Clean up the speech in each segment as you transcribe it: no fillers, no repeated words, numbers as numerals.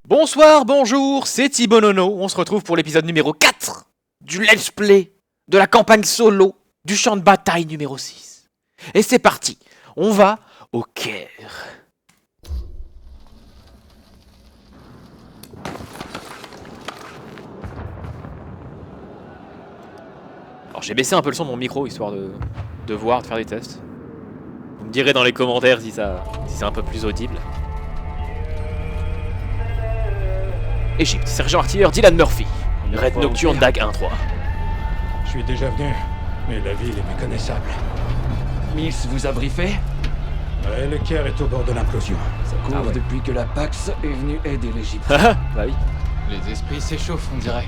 Bonsoir, bonjour, c'est Thibaut Nono. On se retrouve pour l'épisode numéro 4 du Let's Play de la campagne solo du champ de bataille numéro 6. Et c'est parti, on va au Caire. Alors j'ai baissé un peu le son de mon micro histoire de voir, de faire des tests. Vous me direz dans les commentaires si c'est un peu plus audible. Égypte, sergent artilleur Dylan Murphy. Raid nocturne DAG 1-3. Je suis déjà venu, mais la ville est méconnaissable. Mills vous a briefé? Ouais, le Caire est au bord de l'implosion. Ça court depuis que la Pax est venue aider l'Égypte. Bah oui. Les esprits s'échauffent, on dirait.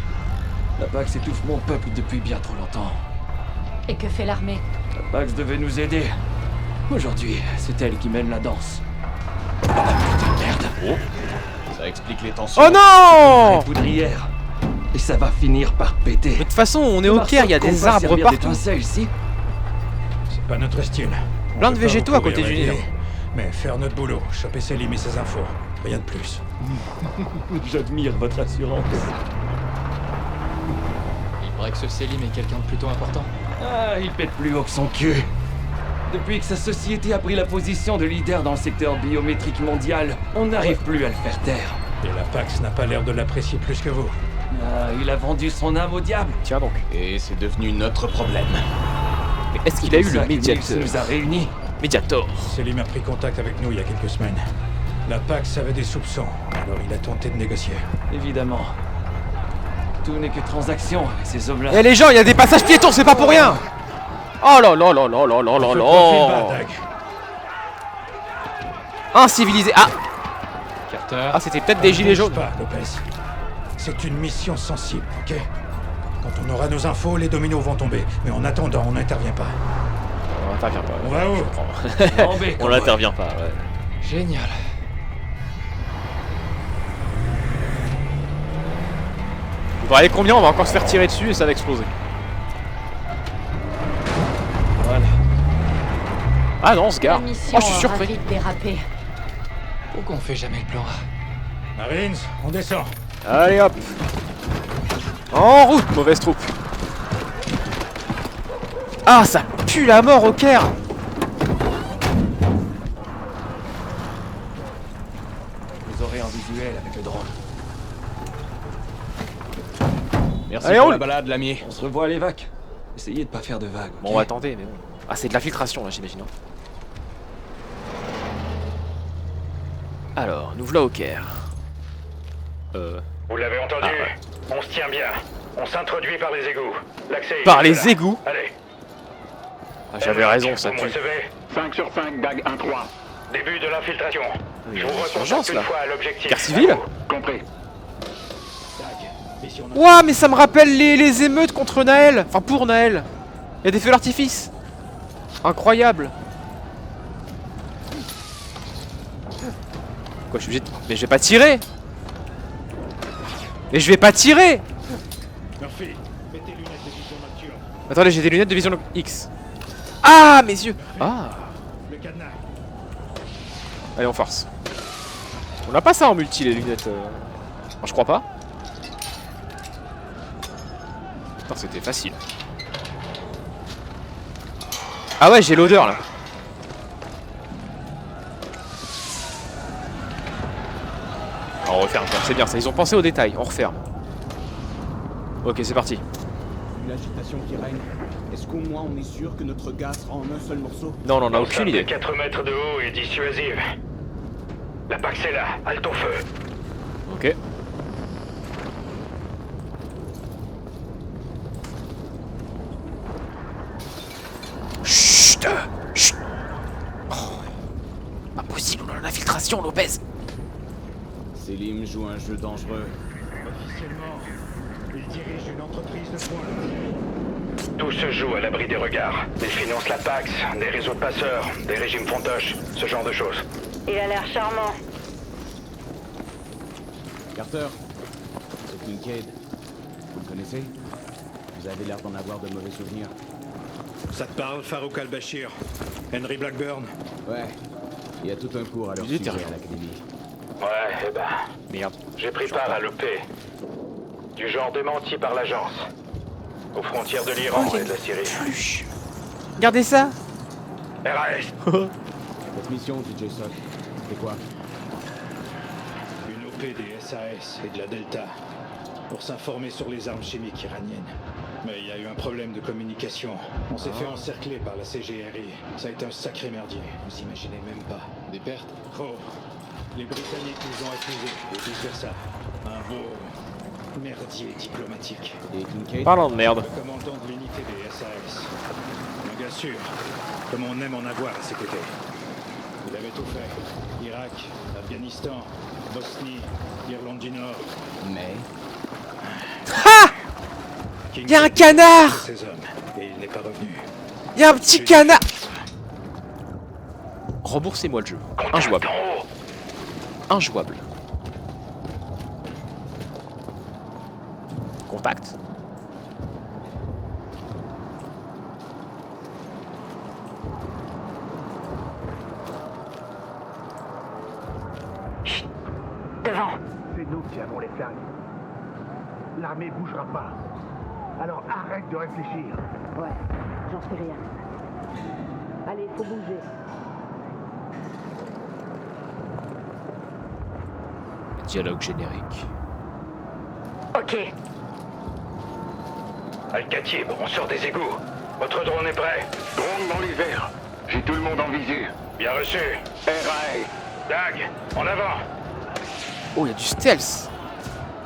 La Pax étouffe mon peuple depuis bien trop longtemps. Et que fait l'armée? La Pax devait nous aider. Aujourd'hui, c'est elle qui mène la danse. Ah putain de merde. Ça explique les tensions. Oh non! Poudrière. Et ça va finir par péter. De toute façon, on est au Caire, il y a des arbres partout. D'étincelles ici. C'est pas notre style. On Plein de peut pas végétaux à côté recourir du à Nil. des- Mais faire notre boulot, choper Selim et ses infos. Rien de plus. J'admire votre assurance. Il paraît que ce Selim est quelqu'un de plutôt important. Ah, il pète plus haut que son cul. Depuis que sa société a pris la position de leader dans le secteur biométrique mondial, on n'arrive plus à le faire taire. Et la Pax n'a pas l'air de l'apprécier plus que vous. Ah, il a vendu son âme au diable. Tiens donc. Et c'est devenu notre problème. Mais est-ce qu'il a eu C'est le ça que médiateur? Mills nous a réunis. Mediator. Selim a pris contact avec nous il y a quelques semaines. La Pax avait des soupçons, alors il a tenté de négocier. Évidemment. Tout n'est que transaction avec ces hommes-là. Eh les gens, il y a des passages piétons, c'est pas pour rien! Oh là là là là là là là On se profile bas, là! Dag. Incivilisé. Ah! Carter, Ah, c'était peut-être des gilets Bouge jaunes. pas, Lopez. C'est une mission sensible, ok? Quand on aura nos infos, les dominos vont tomber. Mais en attendant, on n'intervient pas. On n'intervient pas. On va où? Lambé, On cowboy. n'intervient pas, ouais. génial. Vous voyez combien on va encore se faire tirer dessus et ça va exploser. Voilà. Ah non, on se La gare. mission Oh, je suis aura surpris. vite dérapé. Pourquoi on fait jamais le plan A? Marines, on descend. Allez hop. En route, mauvaise troupe. Ah, ça pue la mort au Caire. Vous aurez un visuel avec le drone. Merci Allez, pour roule. la balade, l'ami. On se revoit à l'évac. Essayez de pas faire de vagues. Bon, ok? on va tenter, mais bon. Ah, c'est de la filtration là, j'imagine. hein. Alors, nous voilà au Caire. Vous l'avez entendu? Ah ouais. On se tient bien. On s'introduit par les égouts. L'accès est Par juste les là. égouts? Allez. Ah, j'avais raison, ça Vous me pue. recevez? 5 sur 5, DAG 1-3. Début de l'infiltration. Il y Je a vous une recontacte urgence, une là. fois à l'objectif. Guerre civile? À vous. Compris. Et si on Ouah, mais ça me rappelle les émeutes contre Naël. Enfin, pour Naël. Il y a des feux d'artifice. Incroyable. Quoi, je suis obligé de... Mais je vais pas tirer. Mais je vais pas tirer. Murphy, mets tes lunettes de vision nocturne. Attendez, j'ai des lunettes de vision X. Ah, mes yeux. Ah. Le cadenas. Allez, on force. On n'a pas ça en multi, les lunettes. Enfin, je crois pas. Putain, c'était facile. Ah ouais, j'ai l'odeur là. Ah, on referme, c'est bien ça. Ils ont pensé aux détails. On referme. Ok, c'est parti. L'agitation qui règne, est-ce qu'au moins on est sûr que notre gaz sera en un seul morceau? Non, on en a L'enceinte aucune de idée. 4 mètres de haut est dissuasive. La Pax est là. Halte au feu. Ok. Chut. Chut. Oh. Pas possible, on a l'infiltration, Lopez. Selim joue un jeu dangereux. Officiellement, il dirige une entreprise de soins. Tout se joue à l'abri des regards. Il finance la Pax, des réseaux de passeurs, des régimes fantoches, ce genre de choses. Il a l'air charmant. Carter, c'est Kincaid. Vous le connaissez? Vous avez l'air d'en avoir de mauvais souvenirs. Ça te parle, Farouk al-Bashir? Henry Blackburn? Ouais, il y a tout un cours à leur Il est sujet terrible. à l'académie. Ouais, eh ben, Merde. j'ai pris part à l'EP. Du genre démenti par l'agence. Aux frontières de l'Iran et de la Syrie. Pluche. Regardez ça. RAS, Cette mission, DJ Sock, c'est quoi? Une OP des SAS et de la Delta pour s'informer sur les armes chimiques iraniennes. Mais il y a eu un problème de communication. On s'est fait encercler par la CGRI. Ça a été un sacré merdier, vous imaginez même pas. Des pertes? Oh, les Britanniques nous ont accusés et vice-versa. Un beau merdier diplomatique. Et Kincaid? Parlant de merde. Le commandant de l'unité des SAS. Un gars sûr, comme on aime en avoir à ses côtés. Il avait tout fait. Irak, Afghanistan, Bosnie, Irlande du Nord. Mais... Il y a un canard. Ses hommes, et il n'est pas revenu. Il y a un petit canard. Remboursez-moi le jeu. Injouable. Injouable. Contact. Devant. C'est nous qui avons les flingues. L'armée bougera pas. Alors arrête de réfléchir. Ouais, j'en sais rien. Allez, faut bouger. Dialogue générique. Ok. Al-Khatib, on sort des égouts. Votre drone est prêt. Drone dans les airs. J'ai tout le monde en visu. Bien reçu. RAS. Dag, en avant. Oh, il y a du stealth.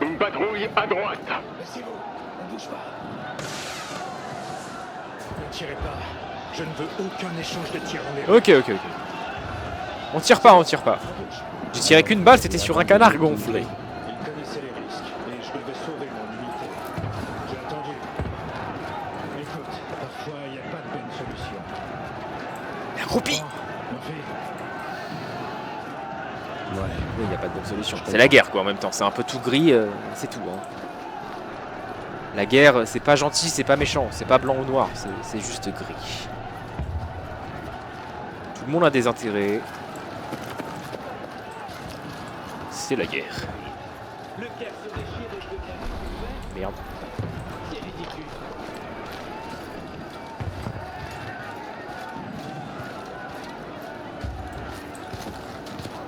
Une patrouille à droite. Laissez-vous, ne bouge pas. Ne tirez pas. Je ne veux aucun échange de tirs en l'air. Ok. On tire pas, on tire pas. J'ai tiré qu'une balle, c'était sur un canard gonflé. Il connaissait les risques et je devais sauver mon unité. J'ai entendu. Écoute, parfois il n'y a pas de bonne solution. Accroupi. Murphy, Ouais, il n'y a pas de bonne solution. C'est la guerre, quoi, en même temps. C'est un peu tout gris, c'est tout. Hein. La guerre, c'est pas gentil, c'est pas méchant, c'est pas blanc ou noir, c'est juste gris. Tout le monde a des intérêts. C'est la guerre. Merde.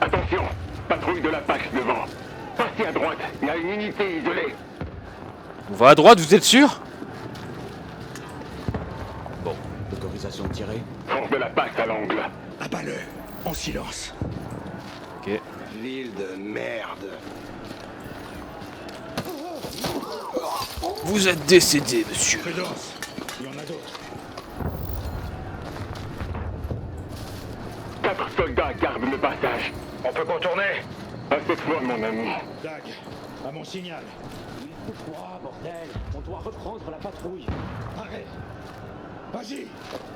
Attention, patrouille de la PAX devant. Passez à droite, il y a une unité isolée. On va à droite, vous êtes sûr? Bon, autorisation de tirer? Force de la PAX à l'angle. abat-le, en silence. Ok. Ville de merde. Vous êtes décédé, monsieur. Prudence, il y en a d'autres. 4 soldats gardent le passage. On peut contourner. À cette fois, mon ami. Dag, à mon signal. Pourquoi, bordel? On doit reprendre la patrouille. Arrête. Vas-y.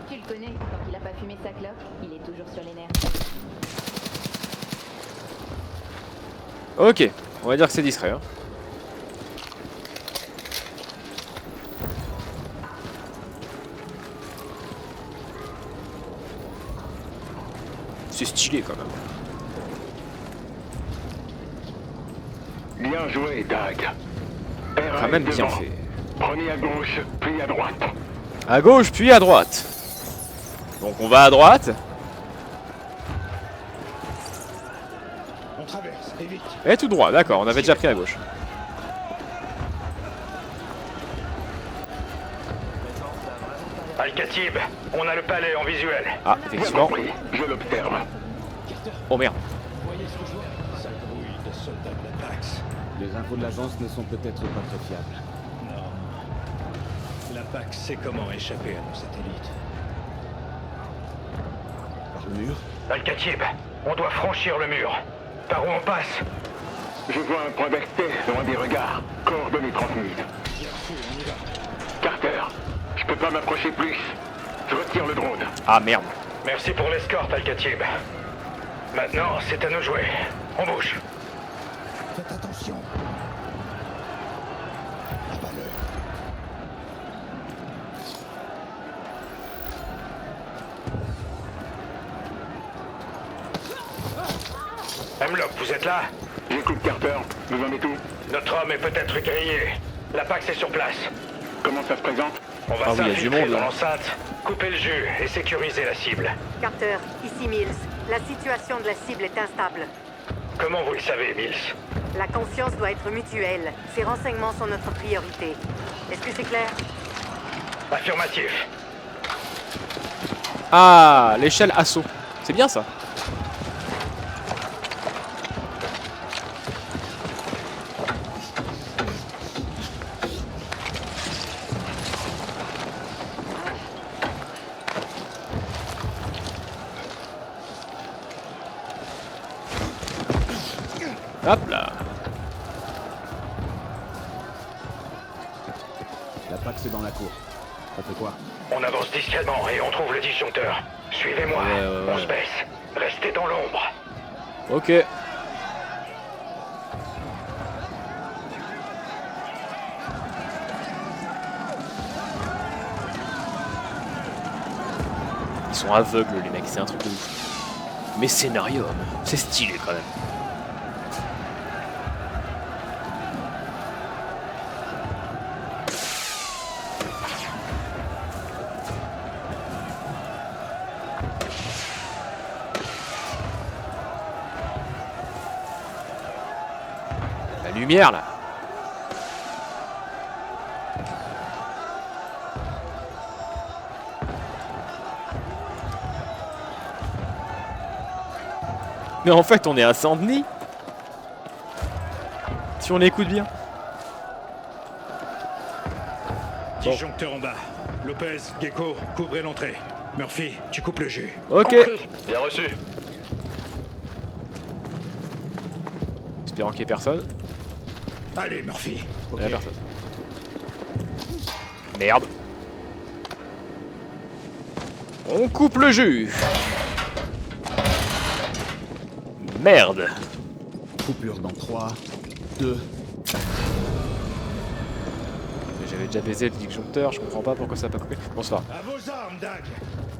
Tu le connais, tant qu'il a pas fumé sa clope, il est toujours sur les nerfs. Ok, on va dire que c'est discret. Hein. C'est stylé quand même. Bien joué, Dag. Quand même bien devant. fait. Prenez à gauche, puis à droite. À gauche puis à droite. Donc on va à droite. On traverse, et vite. Et tout droit, d'accord, on avait déjà pris à gauche. Al-Khatib, on a le palais en visuel. Ah, Bien effectivement. compris, je l'observe. Oh merde. Voyez ce que je vois. Sale brouille de soldats de la PAX. Les infos de l'agence ne sont peut-être pas très fiables. Non. La PAX sait comment échapper à nos satellites. Par le mur? Al-Khatib, on doit franchir le mur. Par où on passe? Je vois un point d'accès loin des regards. Coordonnées transmises. Bien reçu, on y va. Carter, je peux pas m'approcher plus. Je retire le drone. Ah merde. Merci pour l'escorte, Al-Khatib. Maintenant, c'est à nous jouer. On bouge. Faites attention. Abat-le. Hemlock, vous êtes là? J'écoute Carter. Vous en êtes où? Notre homme est peut-être grillé. La Pax est sur place. Comment ça se présente? On va Ah oui, il y a du s'infiltrer monde, dans là. l'enceinte, couper le jus et sécuriser la cible. Carter, ici Mills. La situation de la cible est instable. Comment vous le savez, Mills? La confiance doit être mutuelle. Ces renseignements sont notre priorité. Est-ce que c'est clair? Affirmatif. Ah, l'échelle assaut. C'est bien ça. Hop là. La Pax est dans la cour. Ça fait quoi? On avance discrètement et on trouve le disjoncteur. Suivez-moi. Ouais. On se baisse. Restez dans l'ombre. Ok. Ils sont aveugles les mecs, c'est un truc de ouf. Mais scénario, c'est stylé quand même. La lumière là. Mais en fait on est à Saint-Denis. Si on écoute bien. Disjoncteur en bas. Lopez, Gecko, couvrez l'entrée. Murphy, tu coupes le jus. Ok. Bien reçu. Espérant qu'il n'y ait personne. Allez, Murphy. Il y a personne. Merde. On coupe le jus. Merde. Coupure dans 3, 2... J'avais déjà baisé le disjoncteur, je comprends pas pourquoi ça n'a pas coupé. Bonsoir. À vos armes, Dag.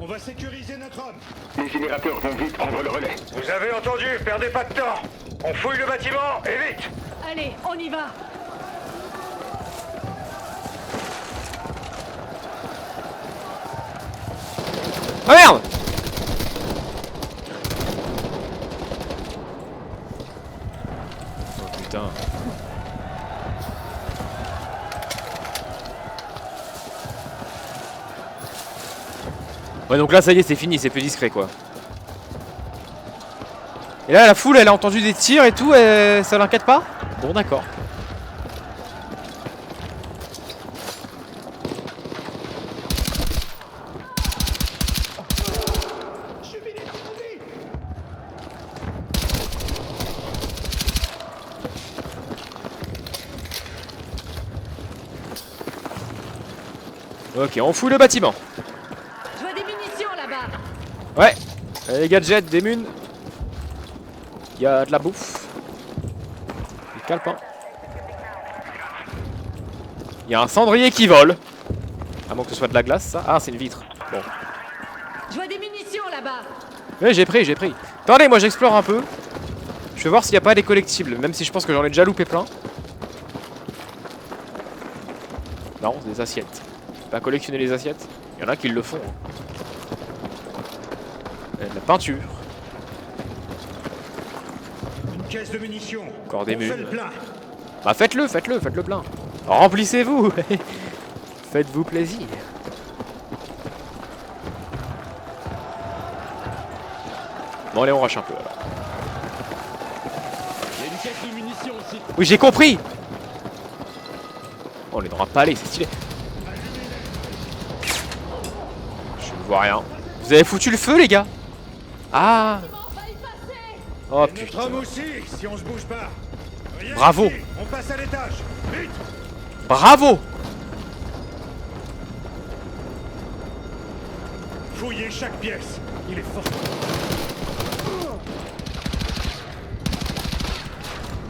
On va sécuriser notre homme. Les générateurs vont vite prendre le relais. Vous avez entendu, perdez pas de temps. On fouille le bâtiment et vite. Allez, on y va. Ah merde! Oh putain. Ouais donc là ça y est c'est fini, c'est plus discret quoi. Et là la foule elle a entendu des tirs et tout, et ça l'inquiète pas? Bon d'accord. Ok, on fouille le bâtiment. Je vois des munitions là-bas. Ouais, les gadgets, des munes. Il y a de la bouffe. Des calepins. Il y a un cendrier qui vole. À moins que ce soit de la glace, ça. Ah, c'est une vitre. Bon. Je vois des munitions là-bas. Ouais, j'ai pris. Attendez, moi j'explore un peu. Je vais voir s'il n'y a pas des collectibles, même si je pense que j'en ai déjà loupé plein. Non, des assiettes. Pas collectionner les assiettes. Il y en a qui le font. De la peinture. Une caisse de munitions. Encore des On fait le mules. plein. Bah faites-le plein. Remplissez-vous. Faites-vous plaisir. Bon allez on rush un peu alors. Il y a une caisse de munitions aussi. Oui j'ai compris. Oh, on est dans un palais, c'est stylé. Je ne vois rien. Vous avez foutu le feu les gars? Ah. Oh Notre putain. homme aussi, si on se bouge pas. Rien Bravo. ici. On passe à l'étage. Vite. Bravo. Fouillez chaque pièce. Il est fort.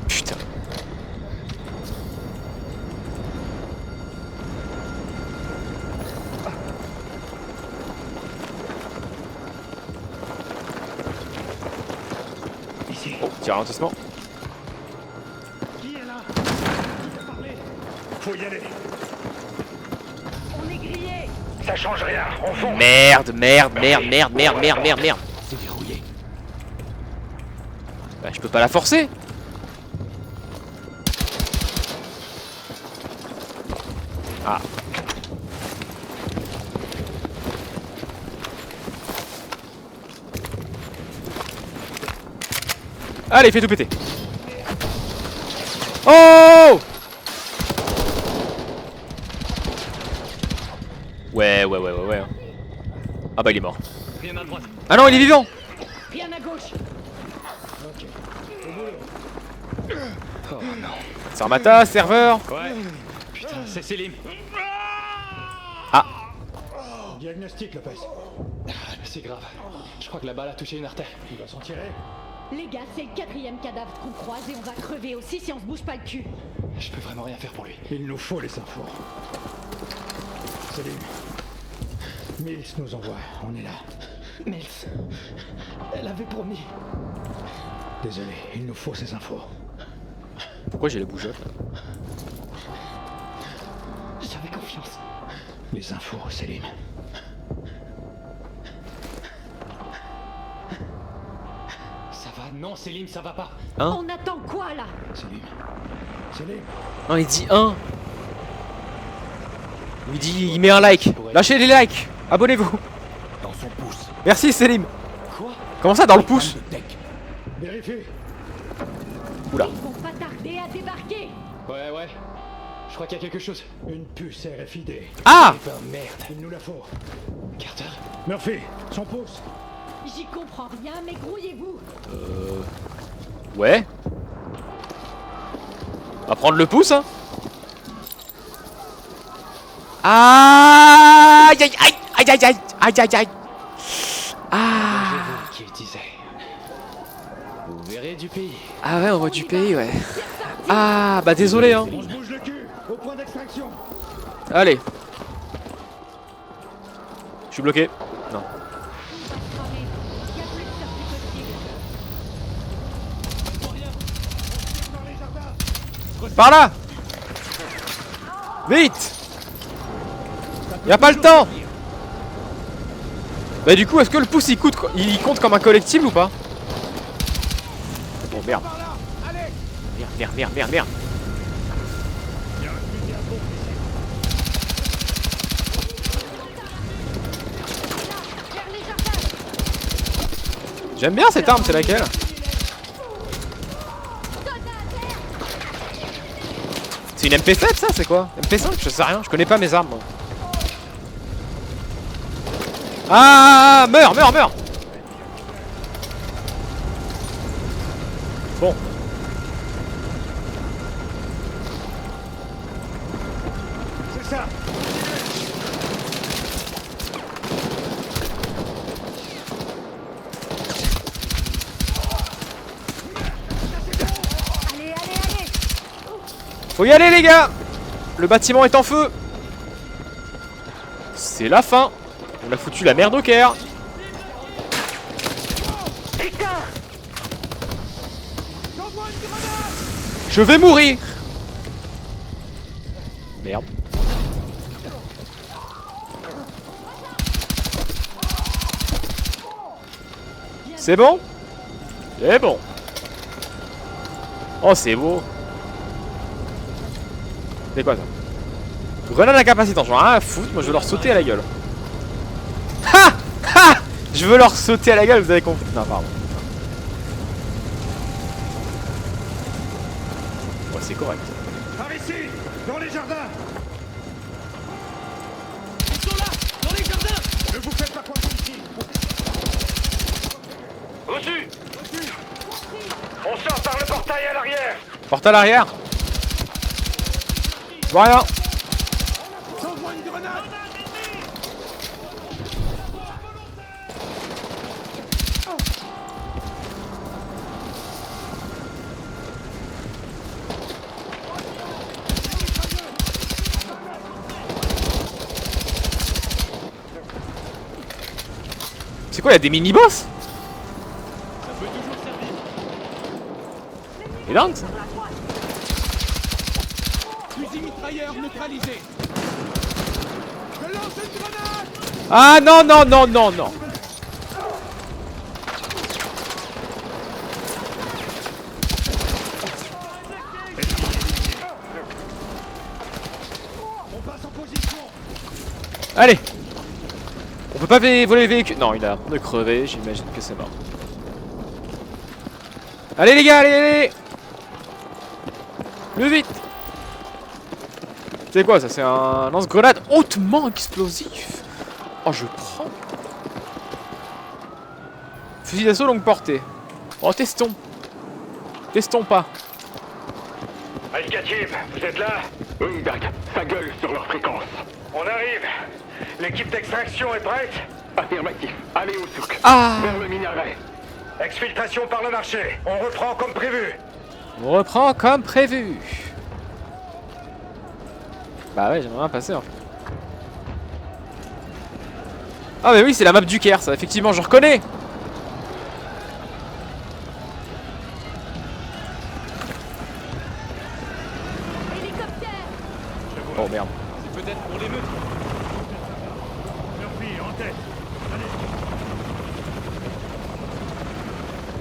Putain. Ici. Oh. Petit ralentissement. Qui est là? Qui a parlé? Faut y aller. On est grillé. Ça change rien, on fonce. Merde. C'est verrouillé. Bah, je peux pas la forcer. Ah. Allez, fais tout péter. Oh! Ouais. Ah bah il est mort. Rien à droite. Ah non, il est vivant. Rien à gauche. Oh non. Sarmata, serveur. Ouais. Putain, c'est Selim. Diagnostic, Lopez. C'est grave. Je crois que la balle a touché une artère. Il va s'en tirer. Les gars, c'est le 4e cadavre qu'on croise et on va crever aussi si on se bouge pas le cul. Je peux vraiment rien faire pour lui. Il nous faut les infos. Salut. Mills nous envoie. On est là. Mills. Elle avait promis. Désolé, il nous faut ces infos. Pourquoi j'ai la bougeotte? J'avais confiance. Les infos, Selim. Ça va? Non, Selim, ça va pas. Hein? On attend quoi là? Selim. Selim. Non, il dit 1. Il dit, il met un like. Lâchez les likes. Abonnez-vous. Dans son pouce. Merci Selim. Quoi? Comment ça dans le pouce? De tech. Vérifie. Oula. Ils vont pas tarder à débarquer. Ouais. Je crois qu'il y a quelque chose. Une puce RFID. Ah! Oh merde. Il nous la faut. Carter? Murphy, son pouce. J'y comprends rien, mais grouillez-vous. Ouais. On va prendre le pouce, hein. Aïe aïe aïe aïe aïe aïe aïe aïe. Ah. Qui disait. Vous verrez du pays. Ah ouais, on voit du pays, ouais. Ah bah désolé, hein. On se bouge le cul. Au point d'extraction. Allez. Je suis bloqué. Non. Cramé. Y a plus de sortie possible. Par là. Vite. Y a pas le temps. Bah du coup, est-ce que le pouce il compte comme un collectible ou pas? Bon merde. Merde. J'aime bien cette arme, c'est laquelle? C'est une MP7 ça, c'est quoi? MP5? Je sais rien, je connais pas mes armes moi. Ah, meurs. Bon. C'est ça. Allez. Faut y aller les gars. Le bâtiment est en feu. C'est la fin. On a foutu la merde au Caire. Je vais mourir. Merde. C'est bon? C'est bon. Oh c'est beau. C'est quoi ça? Grenade incapacitante, j'en ai rien à foutre, moi je veux leur sauter à la gueule. Ha! Ha! Je veux leur sauter à la gueule, vous avez compris. Non, pardon. Ouais, c'est correct. Par ici, dans les jardins. Ils sont là! Dans les jardins! Ne vous faites pas coincer ici. Reçu. On sort par le portail à l'arrière. Porte à l'arrière. Je vois rien. J'envoie une grenade. C'est quoi, y'a des mini-boss? Et Dante. Fusil mitrailleur neutralisé. Je lance une grenade. Ah non, non, non, non, non. On passe en position. Allez. On peut pas voler le véhicule. Non, il a de crever, j'imagine que c'est mort. Allez les gars, allez, allez. Plus vite. C'est quoi ça? C'est un lance-grenade hautement explosif. Oh, je prends. Fusil d'assaut longue portée. Oh, testons. Testons pas. Al-Khatib, vous êtes là? Oui, Dag, ça gueule sur leur fréquence. On arrive. L'équipe d'extraction est prête? Affirmatif. Allez au souk. Ah. Vers le minaret. Exfiltration par le marché. On reprend comme prévu. On reprend comme prévu. Bah ouais, j'aimerais bien passer en fait. Ah mais oui, c'est la map du Caire, ça, effectivement, je reconnais. Oh merde. C'est peut-être pour l'émeute. Murphy, en tête.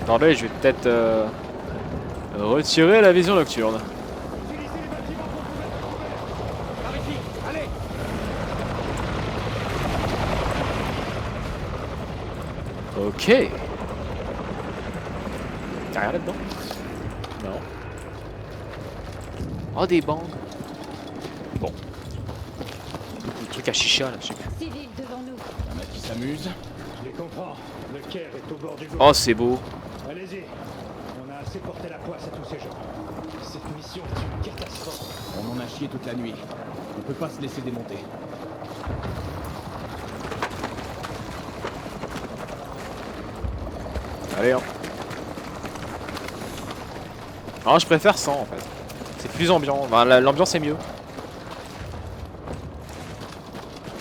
Attendez, je vais peut-être retirer la vision nocturne. Utilisez les bâtiments pour couverture. Par ici. Allez. Ok. Y'a rien là-dedans? Non. Oh, des bangs. Bon. Des trucs à chicha là, je sais plus. Civil devant nous. Y'en a qui s'amusent. Je les comprends. Le Caire est au bord du gouffre. Oh, c'est beau. Allez-y. On a assez porté la poisse à tous ces gens. Cette mission est une catastrophe. On en a chié toute la nuit. On peut pas se laisser démonter. Allez, hein. Ah, je préfère 100 en fait. C'est plus ambiant. Enfin, l'ambiance est mieux.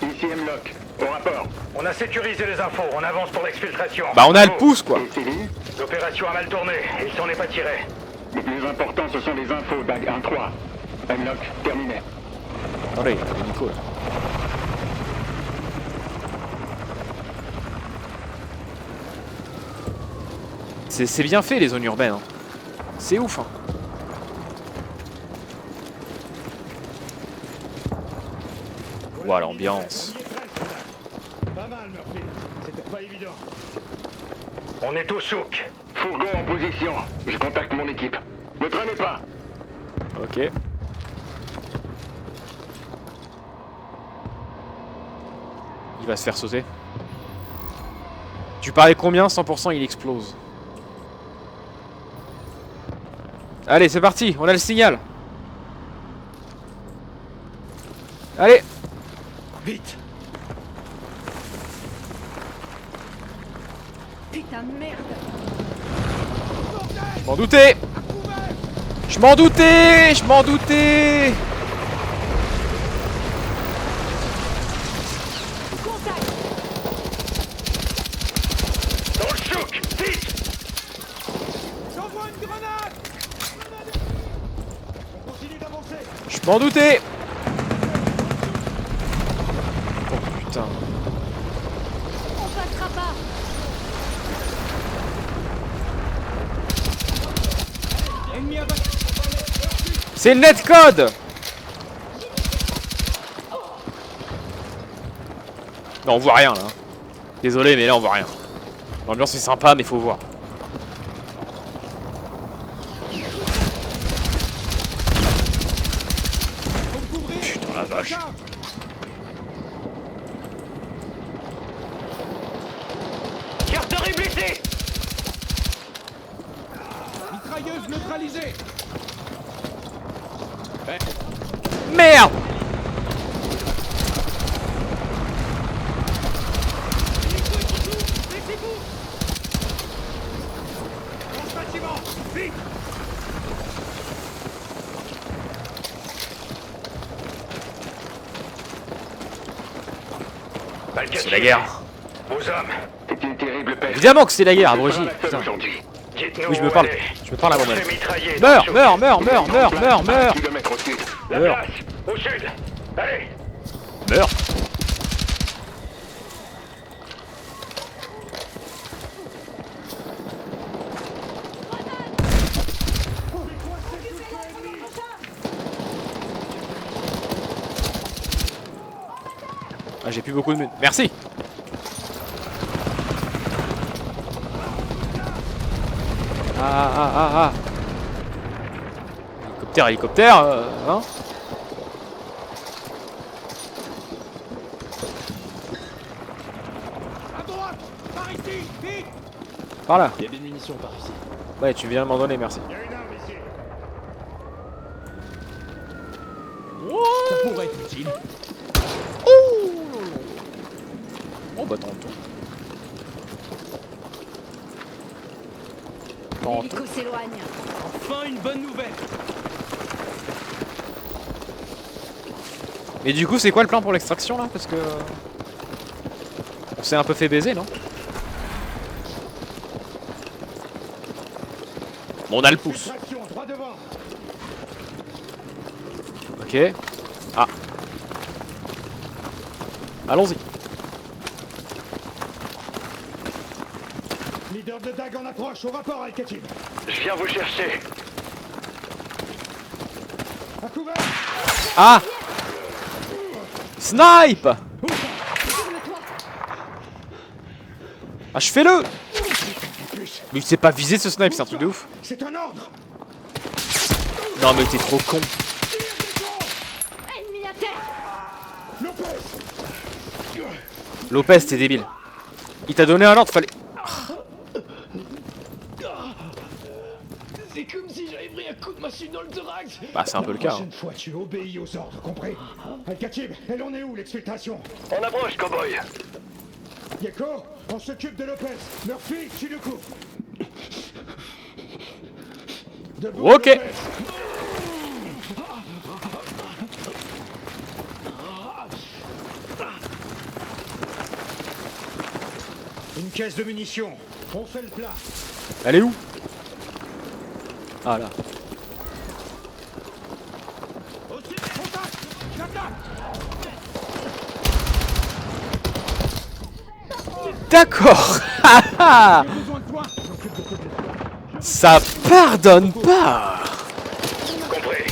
Ici Hemlock. Au rapport. On a sécurisé les infos. On avance pour l'exfiltration. Bah, on a le pouce quoi. Et Céline? L'opération a mal tourné. Il s'en est pas tiré. Le plus important, ce sont les infos, Dag 1-3. Hemlock, terminé. Attendez, il y a Nico là. C'est bien fait les zones urbaines. Hein. C'est ouf. Hein. Ouah, l'ambiance. Pas mal, Murphy. C'était pas évident. On est au souk. Fourgon en position. Je contacte mon équipe. Ne traînez pas. Ok. Il va se faire sauter. Tu parlais combien? 100% il explose. Allez, c'est parti, on a le signal. Allez. Vite. Putain de merde. Je m'en doutais. Je m'en doutais. Je m'en doutais. Dans le souk. Vite. J'envoie une grenade. On continue d'avancer. Je m'en doutais. Oh putain. On passera pas. Ennemi abattu. C'est le netcode. Non, on voit rien là. Désolé, mais là on voit rien. L'ambiance est sympa, mais faut voir. Putain la vache. Carterie blessée. Mitrailleuse neutralisée. Merde. Vite. C'est la guerre. Aux hommes. C'est une terrible peste. Évidemment que c'est la guerre, C'est pas abruti. la seule Putain. aujourd'hui. Dites-nous Oui, je me où parle. elle est. Je me parle à On moi-même. se fait mitrailler. Meurs, dans le meurs, show. meurs, meurs, meurs, meurs, meurs, meurs. Kilomètres au-dessus. La Meurs. place, au sud. Allez. Meurs. Ah, j'ai plus beaucoup de... Merci. Ah. Hélicoptère, hélicoptère, hein. Par là. Il y a des munitions par ici. Ouais, tu viens de m'en donner, merci. Il y a une arme ici. Ça pourrait être utile. Oh bah tantôt. Tantôt. L'hélico s'éloigne. Enfin une bonne nouvelle. Mais du coup, c'est quoi le plan pour l'extraction là? Parce que... On s'est un peu fait baiser, non? Bon, on a le pouce. Traction, droit devant. Ok. Ah. Allons-y. Leader de DAG en approche, au rapport, Al-Khatib. Je viens vous chercher. À couvert. Ah! Snipe! Ah, je fais-le! Mais il s'est pas visé ce snipe, c'est un truc de ouf. C'est un ordre. Non mais t'es trop con. Ennemi à terre. Lopez. Lopez, t'es débile. Il t'a donné un ordre, fallait... C'est comme si j'avais pris un coup de machine dans le thorax. Bah c'est un peu le cas. La Hein. prochaine fois, tu obéis aux ordres, compris? Al-Khatib, elle en est où, l'exfiltration? On approche, cowboy. Gecko, on s'occupe de Lopez. Murphy, tu le couvres. Debout, Ok. Lopez. Une caisse de munitions. On fait le plat. Elle est où? Ah là. D'accord. Ça pardonne pas. Compris.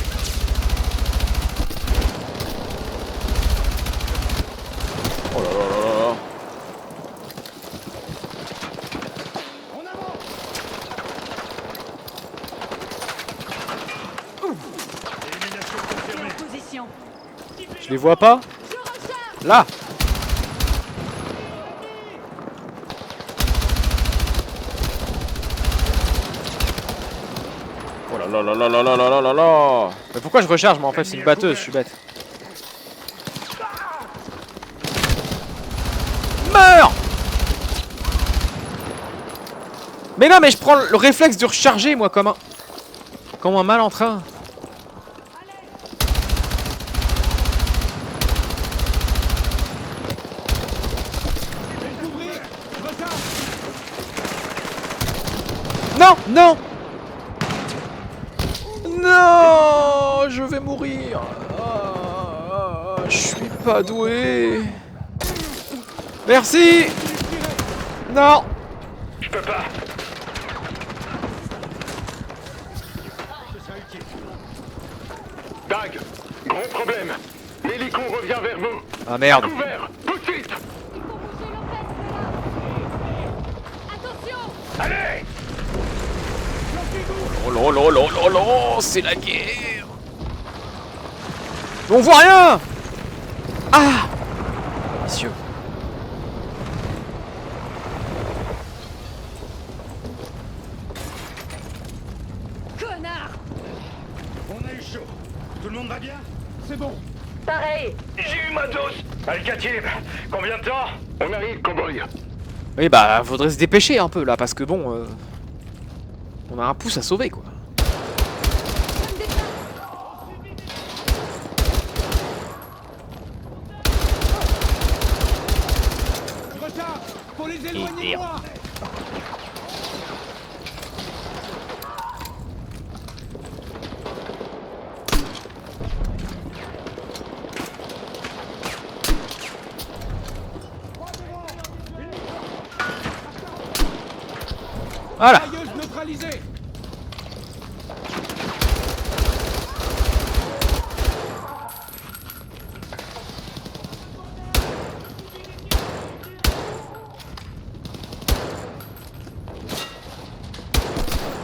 Oh là là là là. Position. Je les vois pas. Là. Oh là là là là là là là là là là. Mais pourquoi je recharge moi en fait c'est une batteuse, je suis bête. Meurs. Mais non mais je prends le réflexe de recharger moi comme un mal en train. Non, non. Non, je vais mourir. Je suis pas doué. Merci. Non. Je peux pas. Dag, gros problème. L'hélico revient vers vous. Ah merde. Couvert, tout de suite. Attention. Allez. Oh là là là là là, c'est la guerre. On voit rien. Ah. Messieurs. Connard. On a eu chaud. Tout le monde va bien? C'est bon. Pareil. J'ai eu ma dose. Al-Khatib, combien de temps? On arrive, cowboy. Oui bah faudrait se dépêcher un peu là parce que bon on a un pouce à sauver quoi. Retard. Faut les éloigner de moi. Voilà.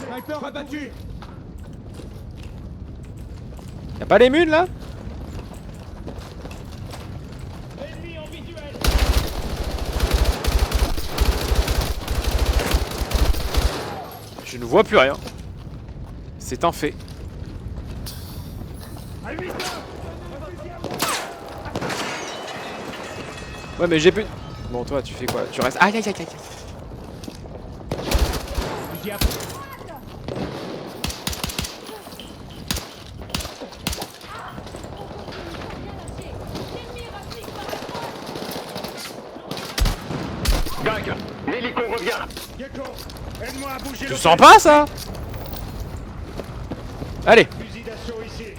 Sniper abattu. Y'a pas les mules là? Je ne vois plus rien. C'est un fait. Ouais mais j'ai plus... Bon toi tu fais quoi? Tu restes... Aïe aïe aïe aïe. Gag, l'hélico revient. Gecko, aide-moi à bouger Tu sens pas ça? Allez. fusil d'assaut ici.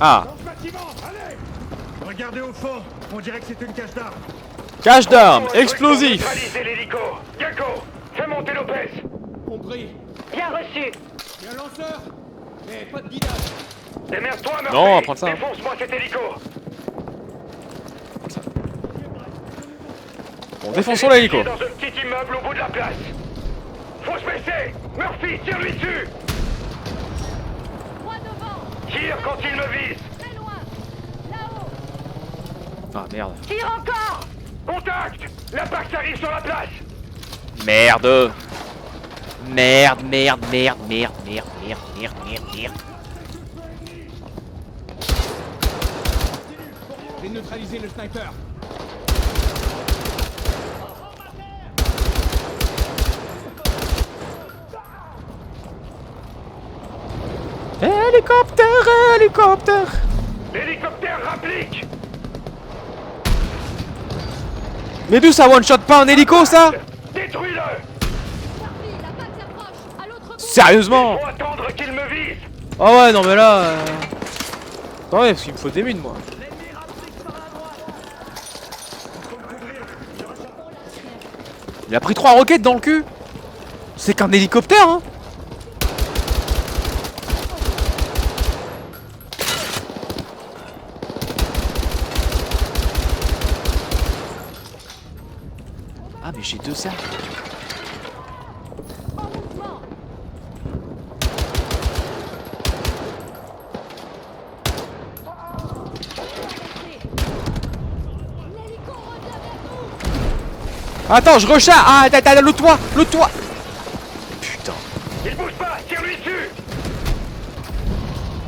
Ah. Dans ce bâtiment, allez. Regardez au fond, on dirait que c'est une cache d'armes. Cache d'armes, explosif. Neutralisez l'hélico. Gecko, fais monter Lopez. Compris. Bien reçu. Il y a un lanceur, mais pas de guidage. Démerde-toi, Murphy. Non, on va prendre ça. Défonce-moi cet hélico. Bon, défonçons l'hélico. Dans un petit immeuble au bout de la place. Faut se baisser. Murphy, tire-lui dessus. Droit devant. Tire quand il me vise. Très loin. Là-haut. Ah merde. Tire encore. Contact. La Pax arrive sur la place. Merde. Merde, merde, merde, merde, merde, merde, merde, merde, merde. J'ai neutralisé le sniper. Hélicoptère, hélicoptère. L'hélicoptère rapplique. Mais d'où ça one shot pas un hélico ça? Détruis-le. Murphy, la PAX approche. À l'autre bout. Sérieusement? Faut attendre qu'il me vise. Ah ouais non mais là... Attendez parce qu'il me faut des mines moi. Il a pris 3 roquettes dans le cul. C'est qu'un hélicoptère hein. Ah mais j'ai 2 armes. En mouvement. L'hélico revient vers nous. Attends je recharge. Ah le toit. Le toit. Putain. Il bouge pas. Tire-lui dessus.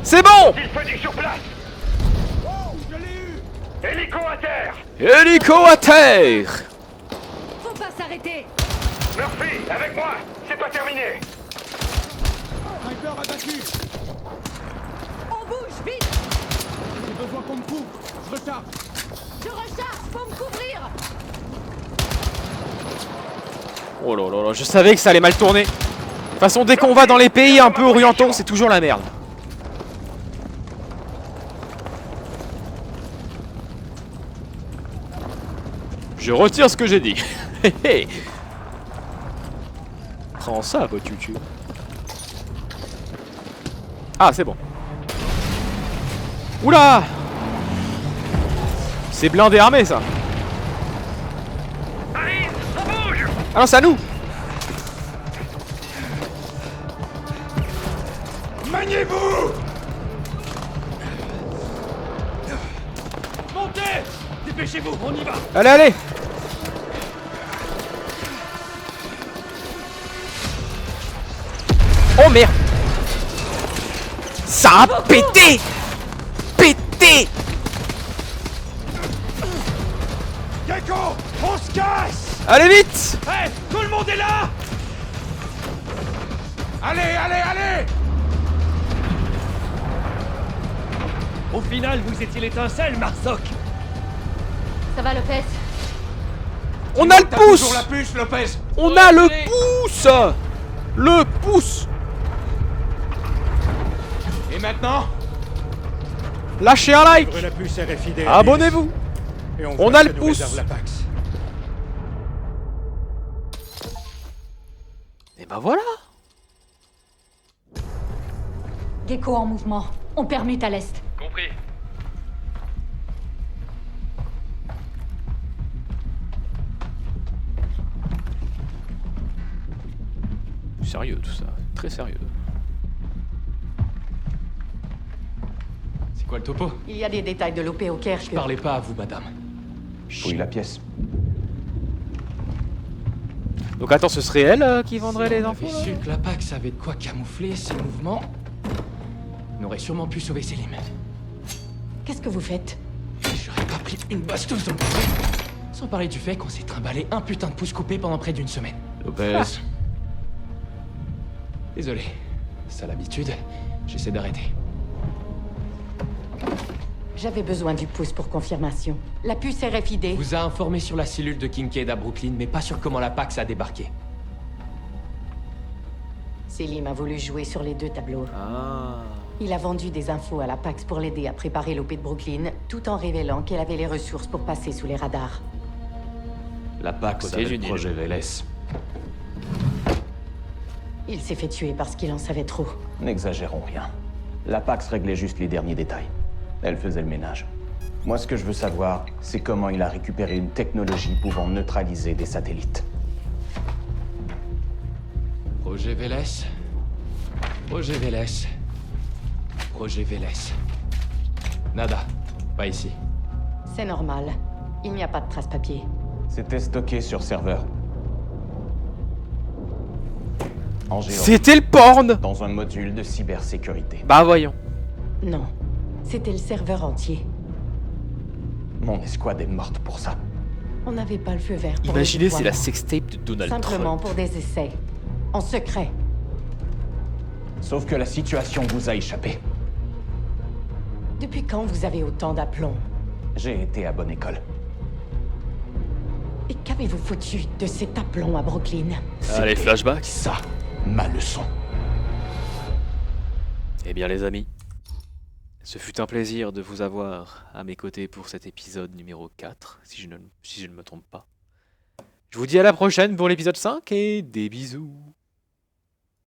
C'est bon. Il fait du sur place. Je l'ai eu. Hélico à terre. Hélico à terre. Faut pas s'arrêter. Murphy, avec moi. C'est pas terminé. Sniper abattu. On bouge, vite. J'ai besoin qu'on me couvre. Je recharge. Je recharge, faut me couvrir. Oh là là là, je savais que ça allait mal tourner. De toute façon, dès qu'on va dans les pays un peu orientaux, c'est toujours la merde. Je retire ce que j'ai dit. Prends ça, votre YouTube. Ah, c'est bon. Oula! C'est blindé armé, ça. Allez, on bouge. Ah non, c'est à nous! Maniez-vous. Montez! Dépêchez-vous, on y va! Allez, allez! Oh merde! Ça a pété! Pété! Gecko, on se casse. Allez vite! Hey, tout le monde est là. Allez, allez, allez. Au final, vous étiez l'étincelle, Marsoc! Ça va, Lopez? On a le T'as pouce! toujours la puce, Lopez. On a le pouce! Le pouce! Et maintenant, Lâchez un like! ouvrez la puce RFID. Abonnez-vous! Et On voit a ce le que nous pouce. réserve la Pax. Et bah Bah voilà. Gecko en mouvement. On permute à l'est. Compris. Sérieux tout ça, très sérieux. C'est quoi le topo? Il y a des détails de l'OP au Caire. Je parlais pas à vous, madame. Fouille la pièce. Donc attends, ce serait elle qui vendrait les On infos avait là su que la PAC savait de quoi camoufler ses mouvements. On aurait sûrement pu sauver Selim. Qu'est-ce que vous faites? J'aurais pas pris une bastos dans le cul. Sans parler du fait qu'on s'est trimballé un putain de pouce coupé pendant près d'une semaine. Lopez. Désolé. C'est l'habitude. J'essaie d'arrêter. J'avais besoin du pouce pour confirmation. La puce RFID. Vous a informé sur la cellule de Kincaid à Brooklyn, mais pas sur comment la PAX a débarqué. Selim a voulu jouer sur les deux tableaux. Ah. Il a vendu des infos à la PAX pour l'aider à préparer l'OP de Brooklyn, tout en révélant qu'elle avait les ressources pour passer sous les radars. La PAC Côté savait du le Nil. projet Vélez. Il s'est fait tuer parce qu'il en savait trop. N'exagérons rien. La PAX réglait juste les derniers détails. Elle faisait le ménage. Moi, ce que je veux savoir, c'est comment il a récupéré une technologie pouvant neutraliser des satellites. Projet Vélez. Projet Vélez. Projet Vélez. Nada. Pas ici. C'est normal. Il n'y a pas de trace papier. C'était stocké sur serveur. En Géorgie, C'était le porn. dans un module de cybersécurité. Bah voyons. Non. C'était le serveur entier. Mon escouade est morte pour ça. On n'avait pas le feu vert pour Imaginez, le c'est la déploiement. sextape de Donald Simplement Trump. pour des essais. En secret. Sauf que la situation vous a échappé. Depuis quand vous avez autant d'aplomb? J'ai été à bonne école. Et qu'avez-vous foutu de cet aplomb à Brooklyn? Allez, flashback. Ça, ma leçon. Eh bien les amis, ce fut un plaisir de vous avoir à mes côtés pour cet épisode numéro 4, si je ne me trompe pas. Je vous dis à la prochaine pour l'épisode 5 et des bisous.